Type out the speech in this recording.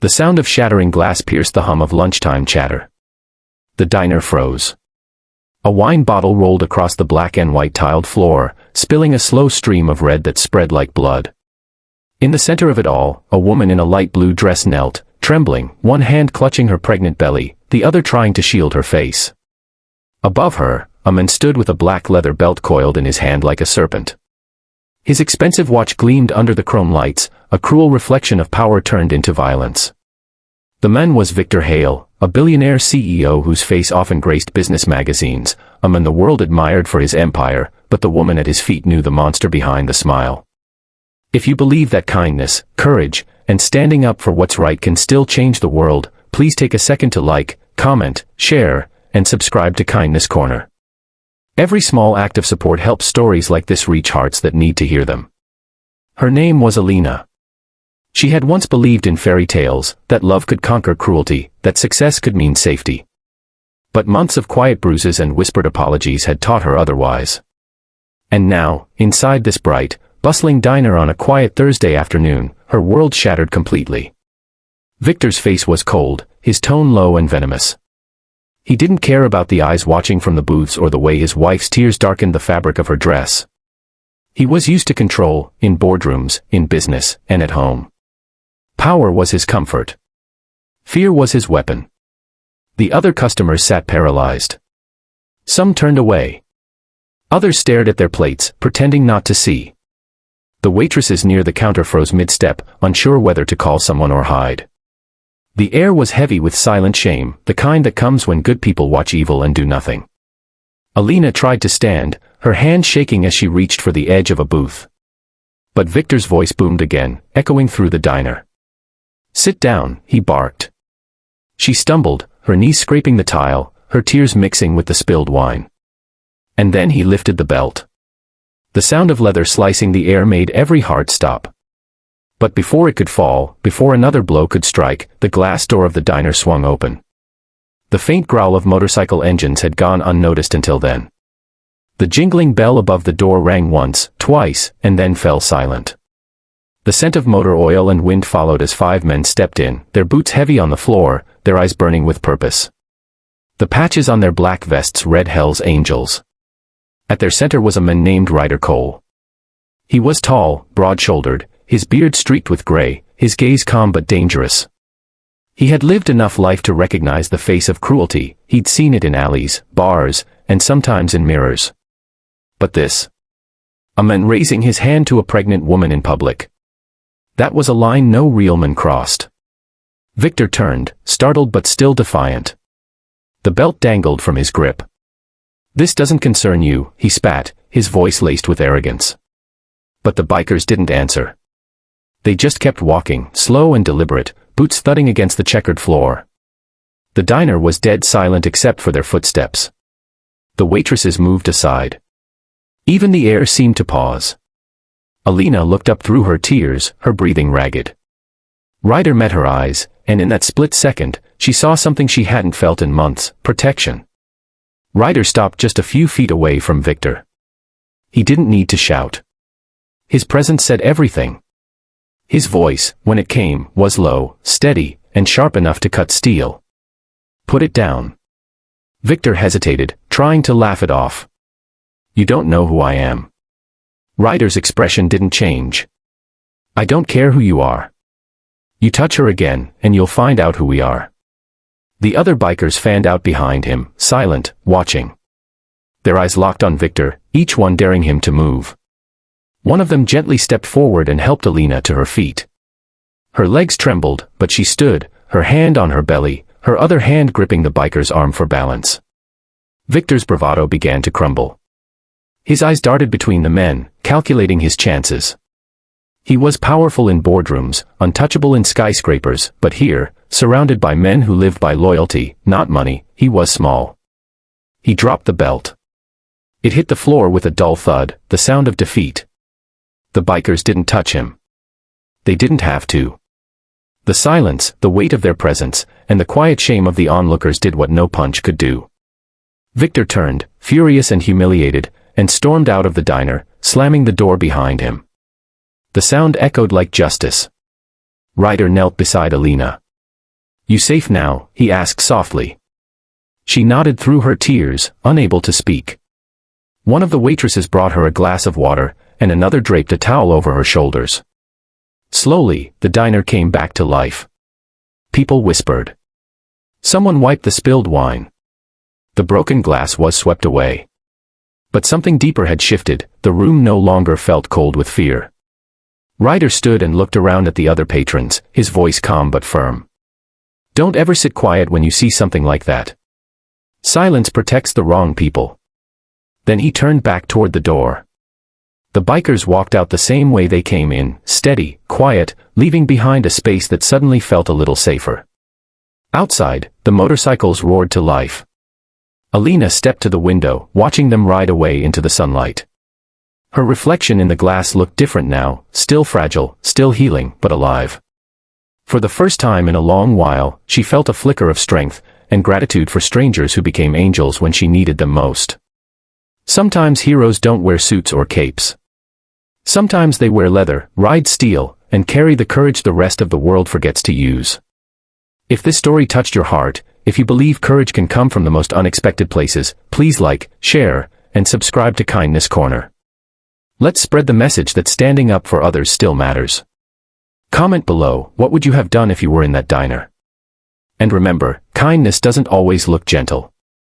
The sound of shattering glass pierced the hum of lunchtime chatter. The diner froze. A wine bottle rolled across the black and white tiled floor, spilling a slow stream of red that spread like blood. In the center of it all, a woman in a light blue dress knelt, trembling, one hand clutching her pregnant belly, the other trying to shield her face. Above her, a man stood with a black leather belt coiled in his hand like a serpent. His expensive watch gleamed under the chrome lights, a cruel reflection of power turned into violence. The man was Victor Hale, a billionaire CEO whose face often graced business magazines, a man the world admired for his empire, but the woman at his feet knew the monster behind the smile. If you believe that kindness, courage, and standing up for what's right can still change the world, please take a second to like, comment, share, and subscribe to Kindness Corner. Every small act of support helps stories like this reach hearts that need to hear them. Her name was Alina. She had once believed in fairy tales, that love could conquer cruelty, that success could mean safety. But months of quiet bruises and whispered apologies had taught her otherwise. And now, inside this bright, bustling diner on a quiet Thursday afternoon, her world shattered completely. Victor's face was cold, his tone low and venomous. He didn't care about the eyes watching from the booths or the way his wife's tears darkened the fabric of her dress. He was used to control, in boardrooms, in business, and at home. Power was his comfort. Fear was his weapon. The other customers sat paralyzed. Some turned away. Others stared at their plates, pretending not to see. The waitresses near the counter froze mid-step, unsure whether to call someone or hide. The air was heavy with silent shame, the kind that comes when good people watch evil and do nothing. Alina tried to stand, her hand shaking as she reached for the edge of a booth. But Victor's voice boomed again, echoing through the diner. "Sit down," he barked. She stumbled, her knees scraping the tile, her tears mixing with the spilled wine. And then he lifted the belt. The sound of leather slicing the air made every heart stop. But before it could fall, before another blow could strike, the glass door of the diner swung open. The faint growl of motorcycle engines had gone unnoticed until then. The jingling bell above the door rang once, twice, and then fell silent. The scent of motor oil and wind followed as 5 men stepped in, their boots heavy on the floor, their eyes burning with purpose. The patches on their black vests read Hell's Angels. At their center was a man named Ryder Cole. He was tall, broad-shouldered, his beard streaked with gray, his gaze calm but dangerous. He had lived enough life to recognize the face of cruelty, he'd seen it in alleys, bars, and sometimes in mirrors. But this? A man raising his hand to a pregnant woman in public. That was a line no real man crossed. Victor turned, startled but still defiant. The belt dangled from his grip. "This doesn't concern you," he spat, his voice laced with arrogance. But the bikers didn't answer. They just kept walking, slow and deliberate, boots thudding against the checkered floor. The diner was dead silent except for their footsteps. The waitresses moved aside. Even the air seemed to pause. Alina looked up through her tears, her breathing ragged. Ryder met her eyes, and in that split second, she saw something she hadn't felt in months: protection. Ryder stopped just a few feet away from Victor. He didn't need to shout. His presence said everything. His voice, when it came, was low, steady, and sharp enough to cut steel. "Put it down." Victor hesitated, trying to laugh it off. "You don't know who I am." Ryder's expression didn't change. "I don't care who you are. You touch her again, and you'll find out who we are." The other bikers fanned out behind him, silent, watching. Their eyes locked on Victor, each one daring him to move. One of them gently stepped forward and helped Alina to her feet. Her legs trembled, but she stood, her hand on her belly, her other hand gripping the biker's arm for balance. Victor's bravado began to crumble. His eyes darted between the men, calculating his chances. He was powerful in boardrooms, untouchable in skyscrapers, but here, surrounded by men who lived by loyalty, not money, he was small. He dropped the belt. It hit the floor with a dull thud, the sound of defeat. The bikers didn't touch him. They didn't have to. The silence, the weight of their presence, and the quiet shame of the onlookers did what no punch could do. Victor turned, furious and humiliated, and stormed out of the diner, slamming the door behind him. The sound echoed like justice. Ryder knelt beside Alina. "You safe now?" he asked softly. She nodded through her tears, unable to speak. One of the waitresses brought her a glass of water, and another draped a towel over her shoulders. Slowly, the diner came back to life. People whispered. Someone wiped the spilled wine. The broken glass was swept away. But something deeper had shifted. The room no longer felt cold with fear. Ryder stood and looked around at the other patrons, his voice calm but firm. "Don't ever sit quiet when you see something like that. Silence protects the wrong people." Then he turned back toward the door. The bikers walked out the same way they came in, steady, quiet, leaving behind a space that suddenly felt a little safer. Outside, the motorcycles roared to life. Alina stepped to the window, watching them ride away into the sunlight. Her reflection in the glass looked different now, still fragile, still healing, but alive. For the first time in a long while, she felt a flicker of strength, and gratitude for strangers who became angels when she needed them most. Sometimes heroes don't wear suits or capes. Sometimes they wear leather, ride steel, and carry the courage the rest of the world forgets to use. If this story touched your heart, if you believe courage can come from the most unexpected places, please like, share, and subscribe to Kindness Corner. Let's spread the message that standing up for others still matters. Comment below, what would you have done if you were in that diner? And remember, kindness doesn't always look gentle.